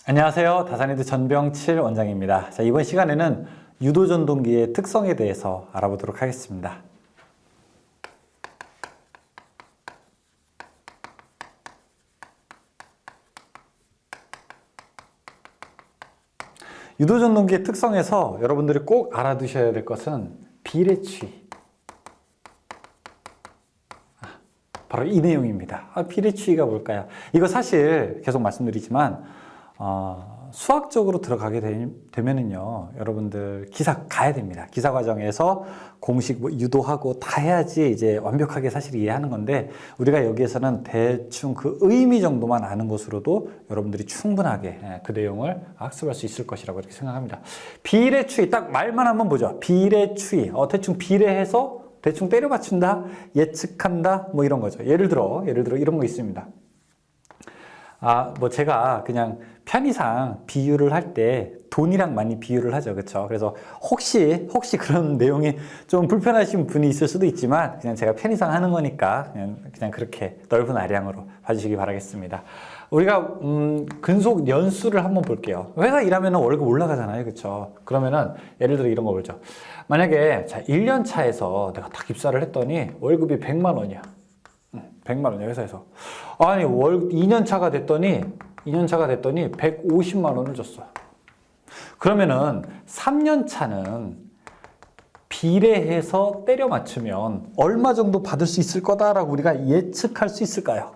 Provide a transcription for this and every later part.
안녕하세요. 다산이드 전병칠 원장입니다. 자, 이번 시간에는 유도전동기의 특성에 대해서 알아보도록 하겠습니다. 유도전동기의 특성에서 여러분들이 꼭 알아두셔야 될 것은 비례추이. 바로 이 내용입니다. 비례추이가 뭘까요? 이거 사실 계속 말씀드리지만 수학적으로 들어가게 되면은요, 여러분들 기사 가야 됩니다. 기사 과정에서 공식 유도하고 다 해야지 이제 완벽하게 사실 이해하는 건데, 우리가 여기에서는 대충 그 의미 정도만 아는 것으로도 여러분들이 충분하게 그 내용을 학습할 수 있을 것이라고 이렇게 생각합니다. 비례추이, 딱 말만 한번 보죠. 비례추이. 대충 비례해서 대충 때려 맞춘다, 예측한다, 뭐 이런 거죠. 예를 들어 이런 거 있습니다. 제가 그냥 편의상 비유를 할 때 돈이랑 많이 비유를 하죠. 그렇죠? 그래서 혹시 그런 내용이 좀 불편하신 분이 있을 수도 있지만, 그냥 제가 편의상 하는 거니까 그냥 그렇게 넓은 아량으로 봐주시기 바라겠습니다. 우리가 근속 연수를 한번 볼게요. 회사 일하면 월급 올라가잖아요. 그렇죠? 그러면은 예를 들어 이런 거 보죠. 만약에 1년 차에서 내가 딱 입사를 했더니 월급이 100만 원이야. 100만 원이야, 회사에서. 아니, 2년 차가 됐더니 150만 원을 줬어. 그러면은 3년 차는 비례해서 때려 맞추면 얼마 정도 받을 수 있을 거다라고 우리가 예측할 수 있을까요?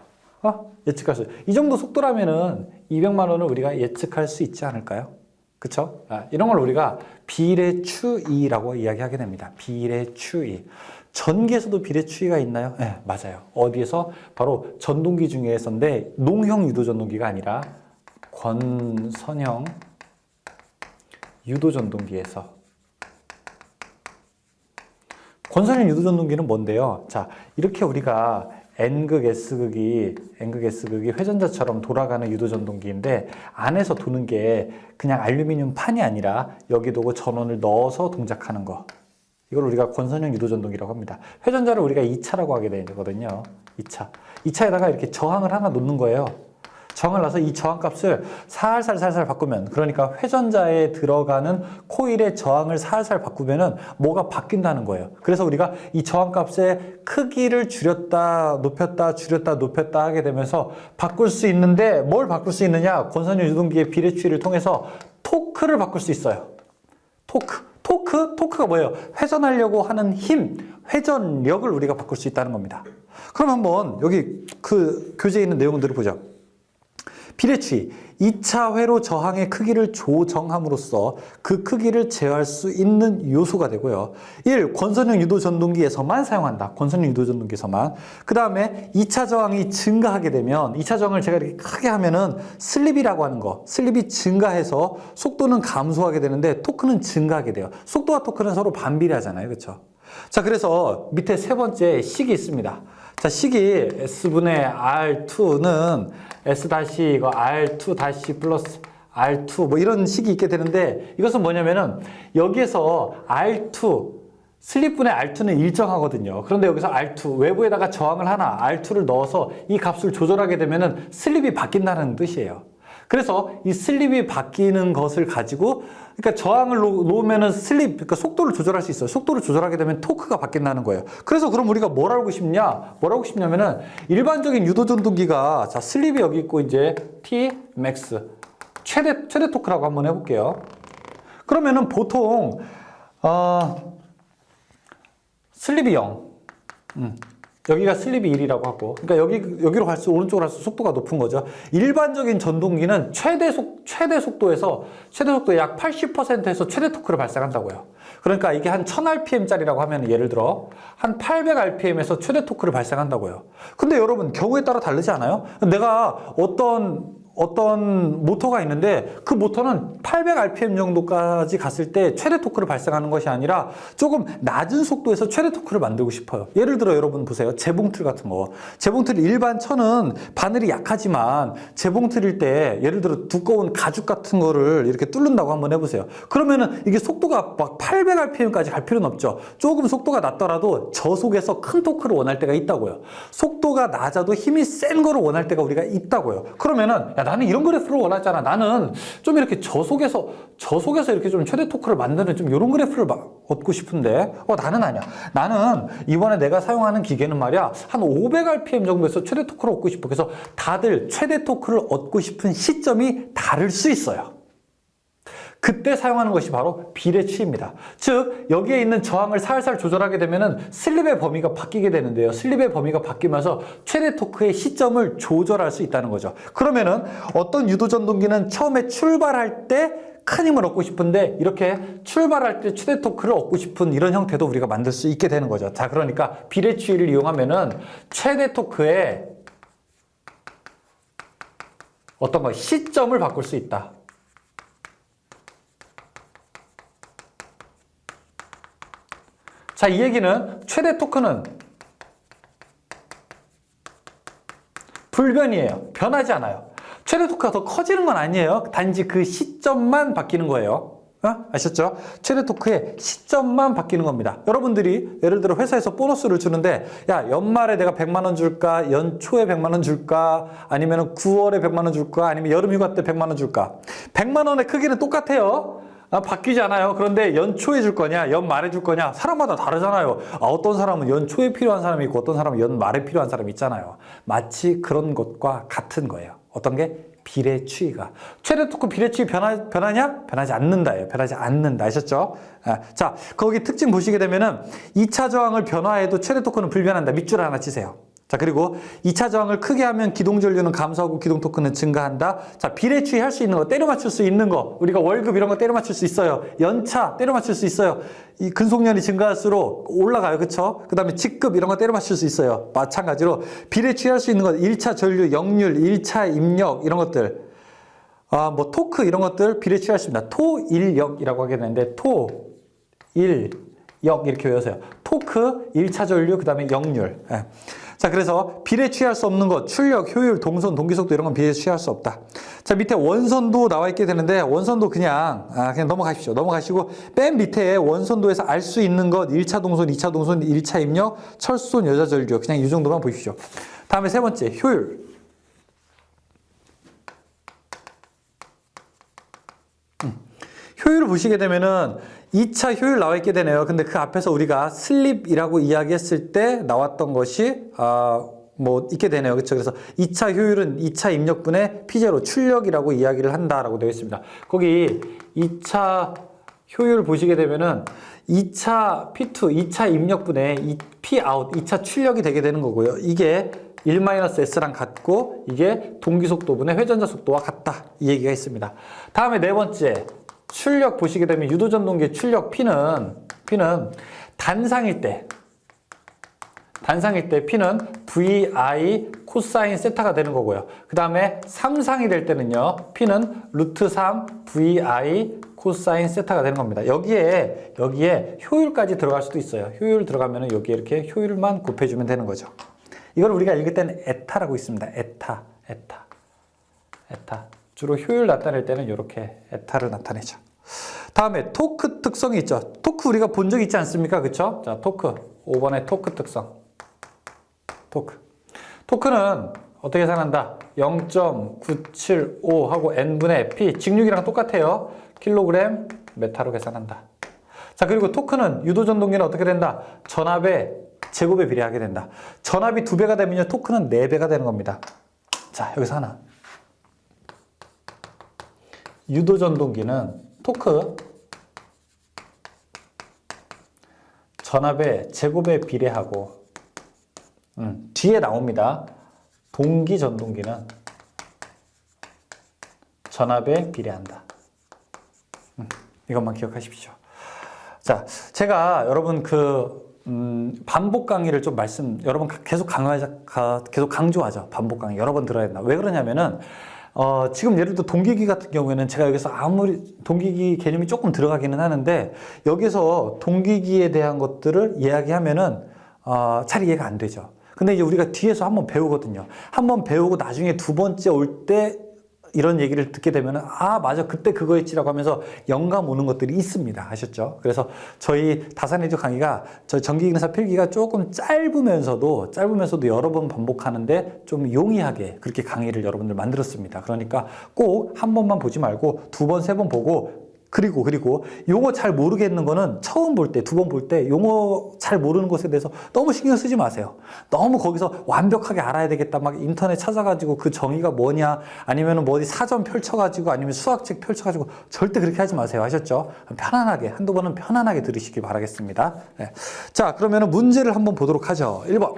예측할 수. 이 정도 속도라면은 200만 원을 우리가 예측할 수 있지 않을까요? 그쵸? 이런 걸 우리가 비례추이라고 이야기하게 됩니다. 비례추이. 전기에서도 비례추이가 있나요? 네, 맞아요. 어디에서? 바로 전동기 중에서인데, 농형 유도전동기가 아니라 권선형 유도전동기에서. 권선형 유도전동기는 뭔데요? 자, 이렇게 우리가 N극, S극이 회전자처럼 돌아가는 유도전동기인데, 안에서 도는 게 그냥 알루미늄 판이 아니라 여기 두고 전원을 넣어서 동작하는 거. 이걸 우리가 권선형 유도전동기라고 합니다. 회전자를 우리가 2차라고 하게 되거든요. 2차. 2차에다가 이렇게 저항을 하나 놓는 거예요. 저항을 놔서 이 저항값을 살살 바꾸면, 그러니까 회전자에 들어가는 코일의 저항을 살살 바꾸면은 뭐가 바뀐다는 거예요. 그래서 우리가 이 저항값의 크기를 줄였다 높였다 하게 되면서 바꿀 수 있는데, 뭘 바꿀 수 있느냐? 권선형 유도전동기의 비례추이를 통해서 토크를 바꿀 수 있어요. 토크가 뭐예요? 회전하려고 하는 힘, 회전력을 우리가 바꿀 수 있다는 겁니다. 그럼 한번 여기 그 교재에 있는 내용들을 보죠. 비례추이, 2차 회로 저항의 크기를 조정함으로써 그 크기를 제어할 수 있는 요소가 되고요. 1. 권선형 유도전동기에서만 사용한다. 권선형 유도전동기에서만. 그 다음에 2차 저항이 증가하게 되면, 2차 저항을 제가 이렇게 크게 하면은 슬립이라고 하는 거, 슬립이 증가해서 속도는 감소하게 되는데 토크는 증가하게 돼요. 속도와 토크는 서로 반비례하잖아요. 그렇죠? 자, 그래서 밑에 세 번째 식이 있습니다. 자, 식이 S분의 R2는 S-이거 R2- 플러스 R2 뭐 이런 식이 있게 되는데, 이것은 뭐냐면은 여기에서 R2 슬립분의 R2는 일정하거든요. 그런데 여기서 R2 외부에다가 저항을 하나 R2를 넣어서 이 값을 조절하게 되면은 슬립이 바뀐다는 뜻이에요. 그래서 이 슬립이 바뀌는 것을 가지고, 그러니까 저항을 놓으면은 그러니까 속도를 조절할 수 있어요. 속도를 조절하게 되면 토크가 바뀐다는 거예요. 그래서 그럼 우리가 뭘 알고 싶냐? 뭘 알고 싶냐면은 일반적인 유도전동기가, 자, 슬립이 여기 있고 이제 T max 최대 토크라고 한번 해볼게요. 그러면은 보통 슬립이 0. 여기가 슬립이 1이라고 하고, 그러니까 여기로 갈수록 오른쪽으로 갈수록 속도가 높은 거죠. 일반적인 전동기는 최대 속도에서 약 80%에서 최대 토크를 발생한다고요. 그러니까 이게 한 1000rpm짜리라고 하면, 예를 들어 한 800rpm에서 최대 토크를 발생한다고요. 근데 여러분, 경우에 따라 다르지 않아요? 내가 어떤 모터가 있는데 그 모터는 800rpm 정도까지 갔을 때 최대 토크를 발생하는 것이 아니라 조금 낮은 속도에서 최대 토크를 만들고 싶어요. 예를 들어 여러분 보세요. 재봉틀 같은 거. 재봉틀 일반 천은 바늘이 약하지만 재봉틀일 때 예를 들어 두꺼운 가죽 같은 거를 이렇게 뚫는다고 한번 해보세요. 그러면은 이게 속도가 막 800rpm까지 갈 필요는 없죠. 조금 속도가 낮더라도 저속에서 큰 토크를 원할 때가 있다고요. 속도가 낮아도 힘이 센 거를 원할 때가 우리가 있다고요. 그러면은 야, 나는 이런 그래프를 원하잖아. 나는 좀 이렇게 저속에서 이렇게 좀 최대 토크를 만드는 좀 이런 그래프를 얻고 싶은데, 나는 아니야. 나는 이번에 내가 사용하는 기계는 말이야, 한 500rpm 정도에서 최대 토크를 얻고 싶어. 그래서 다들 최대 토크를 얻고 싶은 시점이 다를 수 있어요. 그때 사용하는 것이 바로 비례치입니다. 즉 여기에 있는 저항을 살살 조절하게 되면은 슬립의 범위가 바뀌게 되는데요. 슬립의 범위가 바뀌면서 최대 토크의 시점을 조절할 수 있다는 거죠. 그러면은 어떤 유도전동기는 처음에 출발할 때 큰 힘을 얻고 싶은데 이렇게 출발할 때 최대 토크를 얻고 싶은 이런 형태도 우리가 만들 수 있게 되는 거죠. 자, 그러니까 비례치를 이용하면은 최대 토크의 어떤 거 시점을 바꿀 수 있다. 자, 이 얘기는 최대 토크는 불변이에요. 변하지 않아요. 최대 토크가 더 커지는 건 아니에요. 단지 그 시점만 바뀌는 거예요. 아셨죠? 최대 토크의 시점만 바뀌는 겁니다. 여러분들이 예를 들어 회사에서 보너스를 주는데, 야, 연말에 내가 100만 원 줄까? 연초에 100만 원 줄까? 아니면 9월에 100만 원 줄까? 아니면 여름휴가 때 100만 원 줄까? 100만 원의 크기는 똑같아요. 바뀌지 않아요. 그런데 연초에 줄 거냐, 연말에 줄 거냐, 사람마다 다르잖아요. 어떤 사람은 연초에 필요한 사람이 있고 어떤 사람은 연말에 필요한 사람이 있잖아요. 마치 그런 것과 같은 거예요. 어떤 게? 비례추이가. 최대 토크 비례추이 변하냐? 변하지 않는다예요. 변하지 않는다. 아셨죠? 자, 거기 특징 보시게 되면은 2차 저항을 변화해도 최대 토크는 불변한다. 밑줄 하나 치세요. 자, 그리고 2차 저항을 크게 하면 기동 전류는 감소하고 기동 토크는 증가한다. 자, 비례추이 할 수 있는 거, 때려 맞출 수 있는 거, 우리가 월급 이런 거 때려 맞출 수 있어요. 연차 때려 맞출 수 있어요. 이 근속년이 증가할수록 올라가요. 그쵸? 그 다음에 직급 이런 거 때려 맞출 수 있어요. 마찬가지로 비례추이 할 수 있는 것, 1차 전류, 역률, 1차 입력 이런 것들, 뭐 토크 이런 것들 비례추이 할 수 있습니다. 토일력이라고 하게 되는데 토일역 이렇게 외우세요. 토크, 1차 전류, 그 다음에 역률. 자, 그래서 비례취할 수 없는 것, 출력, 효율, 동선, 동기속도 이런 건 비례취할 수 없다. 자, 밑에 원선도 나와 있게 되는데 원선도 그냥 넘어가십시오. 넘어가시고 맨 밑에 원선도에서 알 수 있는 것, 1차 동선, 2차 동선, 1차 입력, 철수선, 여자 전류 그냥 이 정도만 보십시오. 다음에 세 번째, 효율. 효율을 보시게 되면은 2차 효율 나와 있게 되네요. 근데 그 앞에서 우리가 슬립이라고 이야기했을 때 나왔던 것이 뭐 있게 되네요. 그렇죠? 그래서 2차 효율은 2차 입력분의 P0 출력이라고 이야기를 한다라고 되어 있습니다. 거기 2차 효율 보시게 되면은 2차 P2, 2차 입력분의 Pout, 2차 출력이 되게 되는 거고요. 이게 1-S랑 같고 이게 동기속도분의 회전자 속도와 같다. 이 얘기가 있습니다. 다음에 네 번째. 출력 보시게 되면 유도전동기의 출력 P는 단상일 때 P는 VI 코사인 세타가 되는 거고요. 그 다음에 3상이 될 때는요, P는 루트 3 VI 코사인 세타가 되는 겁니다. 여기에 효율까지 들어갈 수도 있어요. 효율 들어가면 여기에 이렇게 효율만 곱해주면 되는 거죠. 이걸 우리가 읽을 때는 에타라고 있습니다. 에타. 주로 효율 나타낼 때는 이렇게 에타를 나타내죠. 다음에 토크 특성이 있죠. 토크 우리가 본 적 있지 않습니까? 그쵸? 자, 토크. 5번의 토크 특성. 토크는 어떻게 계산한다? 0.975 하고 n분의 p. 직육이랑 똑같아요. 킬로그램 메타로 계산한다. 자, 그리고 토크는 유도전동기는 어떻게 된다? 전압의 제곱에 비례하게 된다. 전압이 2배가 되면요, 토크는 4배가 되는 겁니다. 자, 여기서 하나. 유도전동기는 토크 전압의 제곱에 비례하고 뒤에 나옵니다. 동기전동기는 전압에 비례한다. 이것만 기억하십시오. 자, 제가 여러분 반복 강의를 좀 여러분 계속 강조하죠. 반복 강의 여러 번 들어야 된다. 왜 그러냐면은 지금 예를 들어 동기기 같은 경우에는 제가 여기서 아무리 동기기 개념이 조금 들어가기는 하는데 여기서 동기기에 대한 것들을 이야기하면은 잘 이해가 안 되죠. 근데 이제 우리가 뒤에서 한번 배우거든요. 한번 배우고 나중에 두 번째 올 때 이런 얘기를 듣게 되면 아 맞아 그때 그거였지라고 하면서 영감 오는 것들이 있습니다. 아셨죠? 그래서 저희 다산에듀 강의가 저희 전기기능사 필기가 조금 짧으면서도 여러 번 반복하는데 좀 용이하게 그렇게 강의를 여러분들 만들었습니다. 그러니까 꼭 한 번만 보지 말고 두 번, 세 번 보고 그리고 용어 잘 모르겠는 거는 처음 볼 때, 두 번 볼 때 용어 잘 모르는 것에 대해서 너무 신경 쓰지 마세요. 너무 거기서 완벽하게 알아야 되겠다. 막 인터넷 찾아가지고 그 정의가 뭐냐 아니면 뭐 어디 사전 펼쳐가지고 아니면 수학책 펼쳐가지고 절대 그렇게 하지 마세요. 아셨죠? 편안하게 한두 번은 편안하게 들으시기 바라겠습니다. 네. 자 그러면 문제를 한번 보도록 하죠. 1번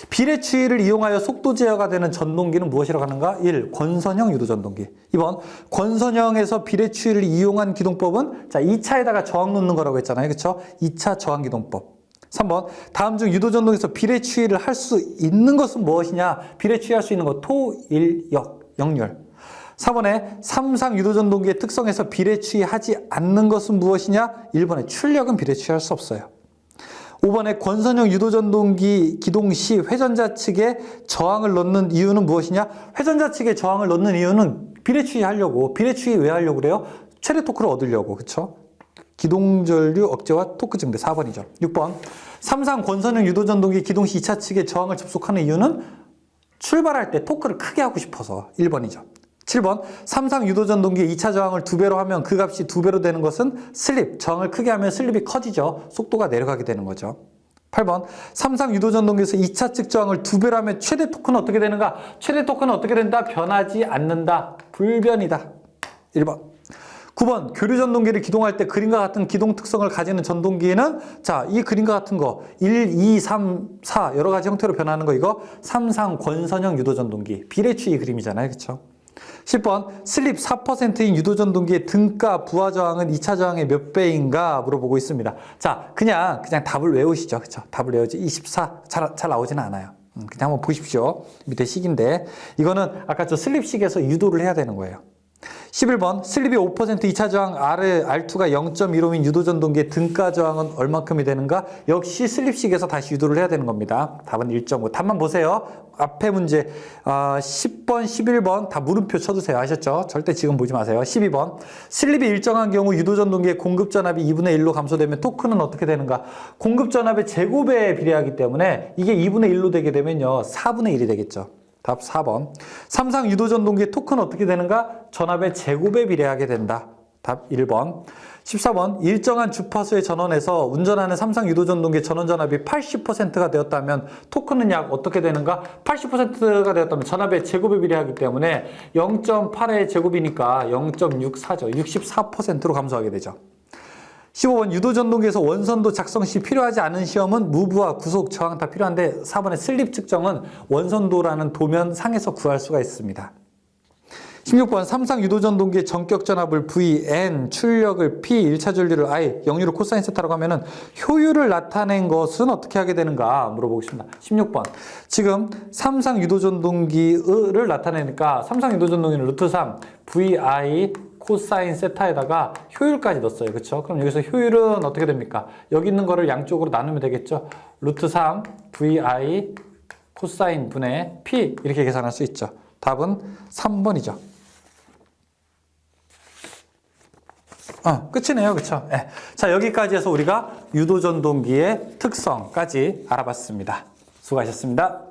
비례추이를 이용하여 속도 제어가 되는 전동기는 무엇이라고 하는가? 1. 권선형 유도전동기. 2번 권선형에서 비례추이를 이용한 기동법은 자 2차에다가 저항 놓는 거라고 했잖아요. 그렇죠? 2차 저항 기동법. 3번 다음 중 유도전동에서 비례추이를 할 수 있는 것은 무엇이냐? 비례추이할 수 있는 것 토일역 역률. 4번에 삼상 유도전동기의 특성에서 비례추이하지 않는 것은 무엇이냐? 1번에 출력은 비례추이할 수 없어요. 5번에 권선형 유도전동기 기동 시 회전자 측에 저항을 넣는 이유는 무엇이냐? 회전자 측에 저항을 넣는 이유는 비례추이 하려고. 비례추이 왜 하려고 그래요? 최대 토크를 얻으려고. 그쵸? 기동전류 억제와 토크 증대 4번이죠. 6번 삼상 권선형 유도전동기 기동 시 2차 측에 저항을 접속하는 이유는 출발할 때 토크를 크게 하고 싶어서 1번이죠. 7번 삼상 유도전동기의 2차 저항을 2배로 하면 그 값이 2배로 되는 것은 슬립, 저항을 크게 하면 슬립이 커지죠. 속도가 내려가게 되는 거죠. 8번 삼상 유도전동기에서 2차 측 저항을 2배로 하면 최대 토크는 어떻게 되는가? 최대 토크는 어떻게 된다? 변하지 않는다. 불변이다. 1번 9번 교류전동기를 기동할 때 그림과 같은 기동 특성을 가지는 전동기에는 자, 이 그림과 같은 거 1, 2, 3, 4 여러 가지 형태로 변하는 거 이거 삼상 권선형 유도전동기 비례추이 그림이잖아요. 그렇죠? 10번 슬립 4%인 유도전동기의 등가 부하 저항은 2차 저항의 몇 배인가 물어보고 있습니다. 자, 그냥 답을 외우시죠. 그렇죠? 답을 외우지. 24 잘 나오지는 않아요. 그냥 한번 보십시오. 밑에 식인데 이거는 아까 저 슬립식에서 유도를 해야 되는 거예요. 11번 슬립이 5% 2차 저항 R2가 0.15인 유도전동기의 등가 저항은 얼만큼이 되는가? 역시 슬립식에서 다시 유도를 해야 되는 겁니다. 답은 1.5. 답만 보세요. 앞에 문제 10번, 11번 다 물음표 쳐두세요. 아셨죠? 절대 지금 보지 마세요. 12번 슬립이 일정한 경우 유도전동기의 공급전압이 2분의 1로 감소되면 토크는 어떻게 되는가? 공급전압의 제곱에 비례하기 때문에 이게 2분의 1로 되게 되면요 4분의 1이 되겠죠. 답 4번. 삼상 유도전동기의 토크는 어떻게 되는가? 전압의 제곱에 비례하게 된다. 답 1번. 14번. 일정한 주파수의 전원에서 운전하는 삼상 유도전동기의 전원전압이 80%가 되었다면 토크는 약 어떻게 되는가? 80%가 되었다면 전압의 제곱에 비례하기 때문에 0.8의 제곱이니까 0.64죠. 64%로 감소하게 되죠. 15번 유도전동기에서 원선도 작성 시 필요하지 않은 시험은 무브와 구속, 저항 다 필요한데 4번의 슬립 측정은 원선도라는 도면 상에서 구할 수가 있습니다. 16번 삼상 유도전동기의 전격 전압을 V, N, 출력을 P, 1차 전류를 I, 역률을 코사인 세타라고 하면은 효율을 나타낸 것은 어떻게 하게 되는가 물어보겠습니다. 16번 지금 삼상 유도전동기를 나타내니까 삼상 유도전동기는 루트 3 VI 코사인 세타에다가 효율까지 넣었어요. 그렇죠? 그럼 여기서 효율은 어떻게 됩니까? 여기 있는 거를 양쪽으로 나누면 되겠죠? 루트 3 VI 코사인 분의 P 이렇게 계산할 수 있죠. 답은 3번이죠. 끝이네요. 그렇죠? 네. 자, 여기까지 해서 우리가 유도전동기의 특성까지 알아봤습니다. 수고하셨습니다.